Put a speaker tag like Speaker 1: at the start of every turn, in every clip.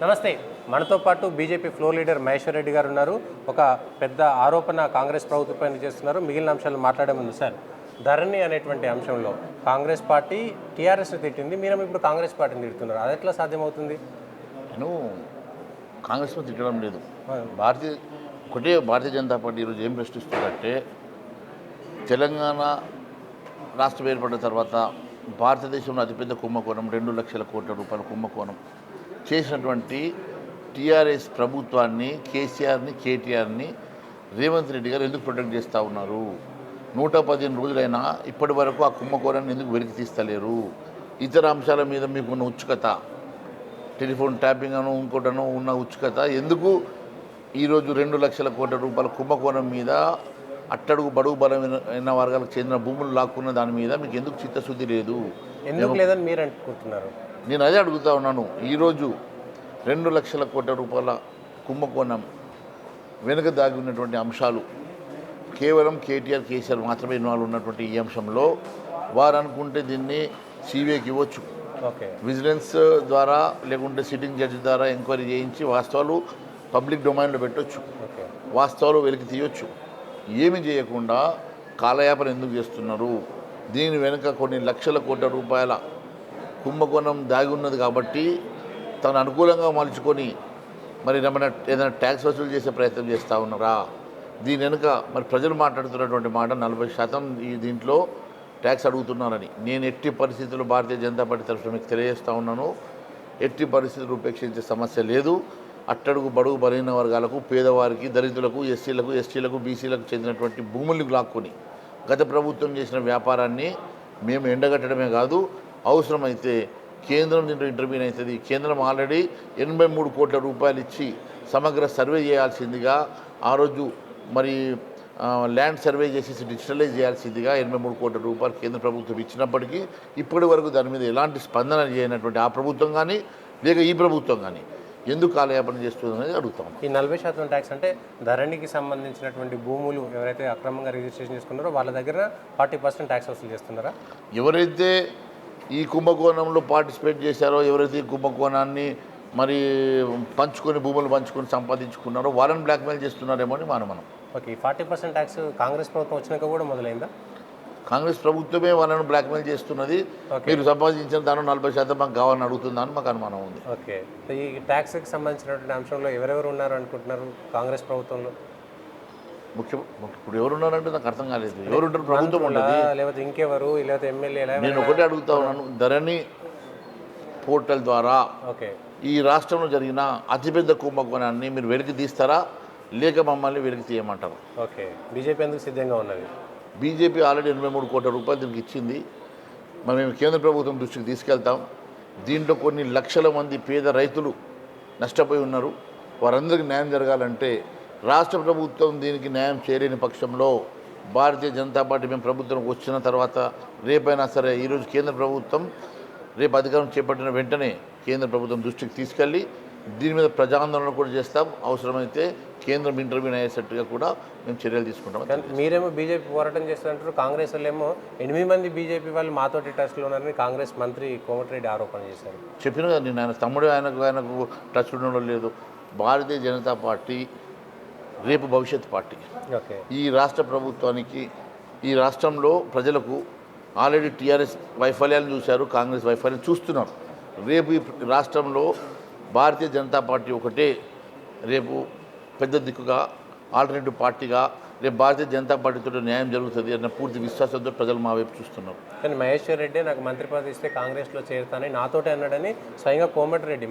Speaker 1: నమస్తే. మనతో పాటు BJP floor leader Maheshwar Reddy గారు ఉన్నారు. ఒక పెద్ద ఆరోపణ కాంగ్రెస్ ప్రభుత్వంపైన చేస్తున్నారు. మిగిలిన అంశాలు మాట్లాడే ముందు సార్, ధరణి అనేటువంటి అంశంలో కాంగ్రెస్ పార్టీ టీఆర్ఎస్ని తిట్టింది, మీరేమో ఇప్పుడు కాంగ్రెస్ పార్టీని తిడుతున్నారు. అది ఎట్లా సాధ్యమవుతుంది?
Speaker 2: నేను కాంగ్రెస్ను తిట్టడం లేదు. భారతీయ జనతా పార్టీ ఈరోజు ఏం ప్రశ్నిస్తుందంటే, తెలంగాణ రాష్ట్రం ఏర్పడిన తర్వాత భారతదేశంలో అతిపెద్ద కుంభకోణం 2 లక్షల కోట్ల రూపాయల కుంభకోణం చేసినటువంటి టీఆర్ఎస్ ప్రభుత్వాన్ని, కేసీఆర్ని, కేటీఆర్ని రేవంత్ రెడ్డి గారు ఎందుకు ప్రొటెక్ట్ చేస్తూ ఉన్నారు? 115 రోజులైనా ఇప్పటి వరకు ఆ కుంభకోణాన్ని ఎందుకు వెలికి తీస్తలేరు? ఇతర అంశాల మీద మీకున్న ఉత్సుకత, టెలిఫోన్ ట్యాపింగ్ అను ఇంకోటను ఉన్న ఉత్సుకత ఎందుకు ఈరోజు 2 లక్షల కోట్ల రూపాయల కుంభకోణం మీద, అట్టడుగు బడుగు బలమైన వర్గాలకు చెందిన భూములు లాక్కున్న దాని మీద మీకు ఎందుకు చిత్తశుద్ధి లేదు?
Speaker 1: ఎందుకు లేదని మీరు అనుకుంటున్నారు?
Speaker 2: నేను అదే అడుగుతా ఉన్నాను. ఈరోజు 2 లక్షల కోట్ల రూపాయల కుంభకోణం వెనుక దాగి ఉన్నటువంటి అంశాలు కేవలం కేటీఆర్, కేసీఆర్ మాత్రమే ఇన్వాల్వ్ ఉన్నటువంటి ఈ అంశంలో వారు అనుకుంటే దీన్ని సిబిఐకి ఇవ్వచ్చు, విజిలెన్స్ ద్వారా లేకుంటే సిట్టింగ్ జడ్జి ద్వారా ఎంక్వైరీ చేయించి వాస్తవాలు పబ్లిక్ డొమైన్లో పెట్టవచ్చు, వాస్తవాలు వెలికి తీయొచ్చు. ఏమి చేయకుండా కాలయాపన ఎందుకు చేస్తున్నారు? దీని వెనుక కొన్ని లక్షల కోట్ల రూపాయల కుంభకోణం దాగి ఉన్నది కాబట్టి తను అనుకూలంగా మలుచుకొని మరి ఏదైనా ట్యాక్స్ వసూలు చేసే ప్రయత్నం చేస్తూ ఉన్నారా? దీని వెనుక మరి ప్రజలు మాట్లాడుతున్నటువంటి మాట 40% ఈ దీంట్లో ట్యాక్స్ అడుగుతున్నారని నేను ఎట్టి పరిస్థితుల్లో భారతీయ జనతా పార్టీ తరఫున మీకు తెలియజేస్తూ ఉన్నాను. ఎట్టి పరిస్థితులు ఉపేక్షించే సమస్య లేదు. అట్టడుగు బడుగు బలహీన వర్గాలకు, పేదవారికి, దళితులకు, ఎస్సీలకు, ఎస్టీలకు, బీసీలకు చెందినటువంటి భూముల్ని లాక్కొని గత ప్రభుత్వం చేసిన వ్యాపారాన్ని మేము ఎండగట్టడమే కాదు, అవసరమైతే కేంద్రం దీంట్లో ఇంటర్వ్యూన్ అవుతుంది. కేంద్రం ఆల్రెడీ 83 కోట్ల రూపాయలు ఇచ్చి సమగ్ర సర్వే చేయాల్సిందిగా, ఆ రోజు మరి ల్యాండ్ సర్వే చేసేసి డిజిటలైజ్ చేయాల్సిందిగా 83 కోట్ల రూపాయలు కేంద్ర ప్రభుత్వం ఇచ్చినప్పటికీ ఇప్పటి వరకు దాని మీద ఎలాంటి స్పందన చేయనటువంటి ఆ ప్రభుత్వం కానీ లేక ఈ ప్రభుత్వం కానీ ఎందుకు కాలయాపన చేస్తుంది అనేది అడుగుతాం.
Speaker 1: ఈ 40% ట్యాక్స్ అంటే ధరణికి సంబంధించినటువంటి భూములు ఎవరైతే అక్రమంగా రిజిస్ట్రేషన్ చేసుకున్నారో వాళ్ళ దగ్గర 40% ట్యాక్స్ వసూలు చేస్తున్నారా?
Speaker 2: ఎవరైతే ఈ కుంభకోణంలో పార్టిసిపేట్ చేశారో, ఎవరైతే ఈ కుంభకోణాన్ని మరి భూములు పంచుకొని సంపాదించుకున్నారో వాళ్ళని బ్లాక్మెయిల్ చేస్తున్నారేమో అని మనం.
Speaker 1: ఓకే, 40% ట్యాక్స్ కాంగ్రెస్ ప్రభుత్వం వచ్చినాక కూడా మొదలైందా?
Speaker 2: కాంగ్రెస్ ప్రభుత్వమే వాళ్ళను బ్లాక్మెయిల్ చేస్తున్నది. మీరు సంపాదించిన దానిలో 40% మాకు కావాలని అడుగుతుందని మాకు అనుమానం ఉంది.
Speaker 1: ఓకే, ఈ ట్యాక్స్కి సంబంధించినటువంటి అంశంలో ఎవరెవరు ఉన్నారు అనుకుంటున్నారు కాంగ్రెస్ ప్రభుత్వంలో?
Speaker 2: ఇప్పుడు ఎవరున్నారంటే నాకు అర్థం కాలేదు. ఎవరుంటారు? ప్రభుత్వం ఉంటుంది,
Speaker 1: లేకపోతే ఇంకెవరు, లేకపోతే ఎమ్మెల్యే?
Speaker 2: నేను ఒకటే అడుగుతా ఉన్నాను, ధరణి పోర్టల్ ద్వారా ఈ రాష్ట్రంలో జరిగిన అతిపెద్ద కుంభకోణాన్ని మీరు వెలికి తీస్తారా లేక మమ్మల్ని వెలికి తీయమంటారు?
Speaker 1: ఓకే, బీజేపీ ఎందుకు సిద్ధంగా ఉన్నది?
Speaker 2: బీజేపీ ఆల్రెడీ 83 కోట్ల రూపాయలు దీనికి ఇచ్చింది. మరి మేము కేంద్ర ప్రభుత్వం దృష్టికి తీసుకెళ్తాం. దీంట్లో కొన్ని లక్షల మంది పేద రైతులు నష్టపోయి ఉన్నారు. వారందరికీ న్యాయం జరగాలంటే రాష్ట్ర ప్రభుత్వం దీనికి న్యాయం చేయలేని పక్షంలో భారతీయ జనతా పార్టీ మేము ప్రభుత్వంకి వచ్చిన తర్వాత రేపైనా సరే, ఈరోజు కేంద్ర ప్రభుత్వం రేపు అధికారం చేపట్టిన వెంటనే కేంద్ర ప్రభుత్వం దృష్టికి తీసుకెళ్ళి దీని మీద ప్రజాందోళన కూడా చేస్తాం. అవసరమైతే కేంద్రం ఇంటర్వ్యూన్ అయ్యేటట్టుగా కూడా మేము చర్యలు తీసుకుంటాం.
Speaker 1: మీరేమో బీజేపీ పోరాటం చేస్తున్నట్టు, కాంగ్రెస్ వాళ్ళేమో 8 మంది బీజేపీ వాళ్ళు మాతోటి టచ్లో ఉన్నారని కాంగ్రెస్ మంత్రి కోమటిరెడ్డి ఆరోపణ చేశారు.
Speaker 2: చెప్పిన కదా నేను, ఆయన తమ్ముడు ఆయనకు టచ్ ఉండడం లేదు. భారతీయ జనతా పార్టీ రేపు భవిష్యత్ పార్టీ. ఈ రాష్ట్ర ప్రభుత్వానికి, ఈ రాష్ట్రంలో ప్రజలకు ఆల్రెడీ టీఆర్ఎస్ వైఫల్యాలను చూశారు, కాంగ్రెస్ వైఫల్యాలు చూస్తున్నారు. రేపు ఈ రాష్ట్రంలో భారతీయ జనతా పార్టీ ఒకటే రేపు పెద్ద దిక్కుగా, ఆల్టర్నేటివ్ పార్టీగా రేపు భారతీయ జనతా పార్టీతో న్యాయం జరుగుతుంది అన్న పూర్తి విశ్వాసంతో ప్రజలు మా వైపు చూస్తున్నారు.
Speaker 1: కానీ మహేశ్వర్ రెడ్డి నాకు మంత్రి పదవి ఇస్తే కాంగ్రెస్లో చేరుతానని నాతోటే అన్నాడని స్వయంగా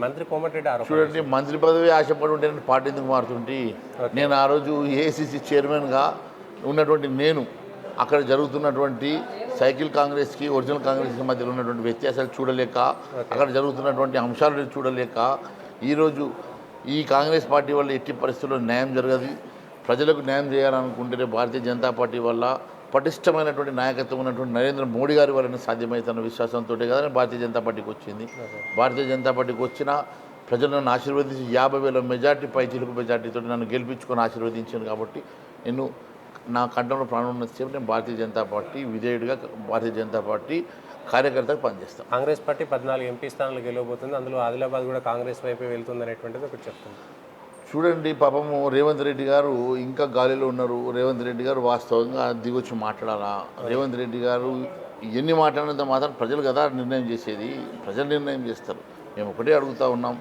Speaker 1: మంత్రి కోమటిరెడ్డి ఆరోపణ.
Speaker 2: చూడండి, మంత్రి పదవి ఆశపడి ఉంటే పార్టీ ఎందుకు మారుతుంటే, నేను ఆ రోజు ఏఐసిసి చైర్మన్గా ఉన్నటువంటి నేను అక్కడ జరుగుతున్నటువంటి సైకిల్ కాంగ్రెస్కి, ఒరిజినల్ కాంగ్రెస్కి మధ్యలో ఉన్నటువంటి వ్యత్యాసాలు చూడలేక, అక్కడ జరుగుతున్నటువంటి అంశాలను చూడలేక, ఈరోజు ఈ కాంగ్రెస్ పార్టీ వల్ల ఎట్టి పరిస్థితుల్లో న్యాయం జరగదు. ప్రజలకు న్యాయం చేయాలనుకుంటే భారతీయ జనతా పార్టీ వల్ల, పటిష్టమైనటువంటి నాయకత్వం ఉన్నటువంటి నరేంద్ర మోడీ గారి వల్ల సాధ్యమవుతున్న విశ్వాసంతో కదా భారతీయ జనతా పార్టీకి వచ్చింది. భారతీయ జనతా పార్టీకి వచ్చిన ప్రజలు నన్ను ఆశీర్వదించి 50,000 మెజార్టీ, చిలుపు మెజార్టీతో నన్ను గెలిపించుకొని ఆశీర్వదించాను. కాబట్టి నా కంఠంలో ప్రాణం ఉన్నంతసేపు నేను భారతీయ జనతా పార్టీ విధేయుడిగా, భారతీయ జనతా పార్టీ కార్యకర్తగా పనిచేస్తాం.
Speaker 1: కాంగ్రెస్ పార్టీ 14 ఎంపీ స్థానాలు గెలవబోతుంది, అందులో ఆదిలాబాద్ కూడా కాంగ్రెస్ వైపే వెళ్తుంది అనేటువంటిది ఒకటి చెప్తుంది.
Speaker 2: చూడండి, పాపము రేవంత్ రెడ్డి గారు ఇంకా గాలిలో ఉన్నారు. రేవంత్ రెడ్డి గారు వాస్తవంగా దిగొచ్చి మాట్లాడాలా? రేవంత్ రెడ్డి గారు ఎన్ని మాట్లాడినంత మాత్రం ప్రజలు కదా నిర్ణయం చేసేది, ప్రజలు నిర్ణయం చేస్తారు. మేము ఒకటే అడుగుతూ ఉన్నాం,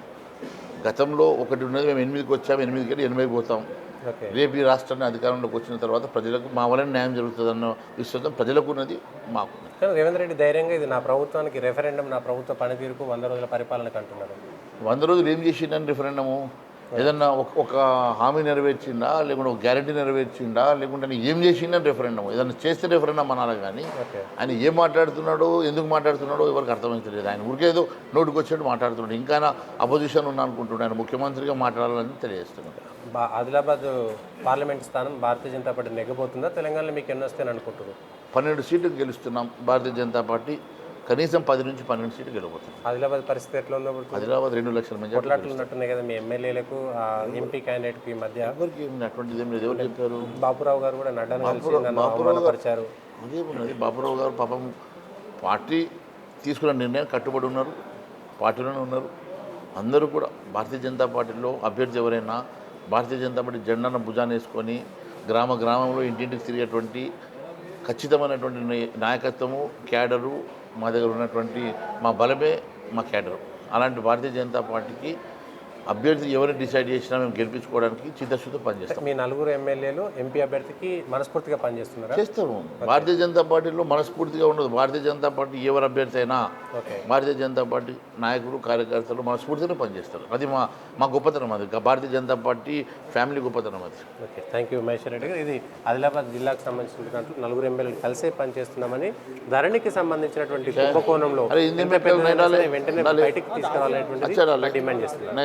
Speaker 2: గతంలో ఒకటి ఉన్నది, మేము 8కి వచ్చాము, 8కి వెళ్ళి 8కి పోతాం.
Speaker 1: ఓకే,
Speaker 2: రేపు ఈ రాష్ట్రాన్ని అధికారంలోకి వచ్చిన తర్వాత ప్రజలకు మా వలన న్యాయం జరుగుతుందన్న విశ్వాసం ప్రజలకు ఉన్నది, మాకు.
Speaker 1: కానీ రేవంత్ రెడ్డి ధైర్యంగా ఇది నా ప్రభుత్వానికి రెఫరెండం, నా ప్రభుత్వ పనితీరుకు 100 రోజుల పరిపాలనకు అంటున్నారు.
Speaker 2: 100 రోజులు ఏం చేసిండని రిఫరెండము? ఏదన్నా ఒక హామీ నెరవేర్చిండా, లేకుంటే ఒక గ్యారెంటీ నెరవేర్చిండా, లేకుంటే ఏం చేసిండని రిఫరెండము? ఏదన్నా చేస్తే రిఫరెండం అనాలి. కానీ
Speaker 1: ఓకే,
Speaker 2: ఆయన ఏం మాట్లాడుతున్నాడో, ఎందుకు మాట్లాడుతున్నాడో ఎవరికి అర్థమవుతలేదు. ఆయన ఊరికేదో నోటికి వచ్చినట్టు మాట్లాడుతున్నాడు. ఇంకా అపోజిషన్ ఉన్నా అనుకుంటున్నాడు. ఆయన ముఖ్యమంత్రిగా మాట్లాడాలని తెలియజేస్తున్నాడు.
Speaker 1: ఆదిలాబాద్ పార్లమెంట్ స్థానం భారతీయ జనతా పార్టీ నెగ్గబోతుందా? తెలంగాణలో మీకు ఎన్ని వస్తాయని అనుకుంటున్నారు?
Speaker 2: 12 సీట్లు గెలుస్తున్నాం. భారతీయ జనతా పార్టీ కనీసం 10 నుంచి 12 సీట్లు గెలవబోతుంది.
Speaker 1: ఆదిలాబాద్ పరిస్థితి ఎట్లా ఉందో?
Speaker 2: ఆదిలాబాద్ 2 లక్షల మంది
Speaker 1: కొట్లాట్లు ఉన్నట్టున్నాయి కదా మీ ఎమ్మెల్యేలకు, ఎంపీ క్యాండిడేట్కి మధ్య.
Speaker 2: ఎవరికి అటువంటిది ఏం లేదు. ఎవరు చెప్పారు?
Speaker 1: బాపురావు గారు కూడా నడ్డాను కలిసి నన్ను అవమానపరిచారు.
Speaker 2: అదే ఉన్నది. బాపురావు గారు పాపం పార్టీ తీసుకున్న నిర్ణయం కట్టుబడి ఉన్నారు, పార్టీలోనే ఉన్నారు. అందరూ కూడా భారతీయ జనతా పార్టీలో అభ్యర్థి ఎవరైనా భారతీయ జనతా పార్టీ జెండాను భుజాన్ని వేసుకొని గ్రామంలో ఇంటింటికి తిరిగేటువంటి ఖచ్చితమైనటువంటి నాయకత్వము, క్యాడరు మా దగ్గర ఉన్నటువంటి మా బలమే మా క్యాడరు. అలాంటి భారతీయ జనతా పార్టీకి అభ్యర్థి ఎవరిని డిసైడ్ చేసినా మేము గెలిపించుకోవడానికి చిత్తశుద్ధితో పనిచేస్తాం.
Speaker 1: మీ 4 ఎమ్మెల్యేలు ఎంపీ అభ్యర్థికి మనస్ఫూర్తిగా పనిచేస్తున్నారా?
Speaker 2: చేస్తాము. భారతీయ జనతా పార్టీలో మనస్ఫూర్తిగా ఉండదు. భారతీయ జనతా పార్టీ ఎవరు అభ్యర్థి అయినా భారతీయ జనతా పార్టీ నాయకులు, కార్యకర్తలు మనస్ఫూర్తిగా పనిచేస్తారు. అది మా గొప్పతనం. అది భారతీయ జనతా పార్టీ ఫ్యామిలీ గొప్పతనం అది.
Speaker 1: Okay, thank you Maheshwar Reddy గారు. ఇది ఆదిలాబాద్ జిల్లాకు సంబంధించిన దాంట్లో 4 ఎమ్మెల్యేలు కలిసే పనిచేస్తున్నామని, ధరణికి సంబంధించినటువంటి కుంభకోణంలో వెంటనే బయటికి తీసుకురావాలనేటువంటి డిమాండ్ చేస్తున్నారు.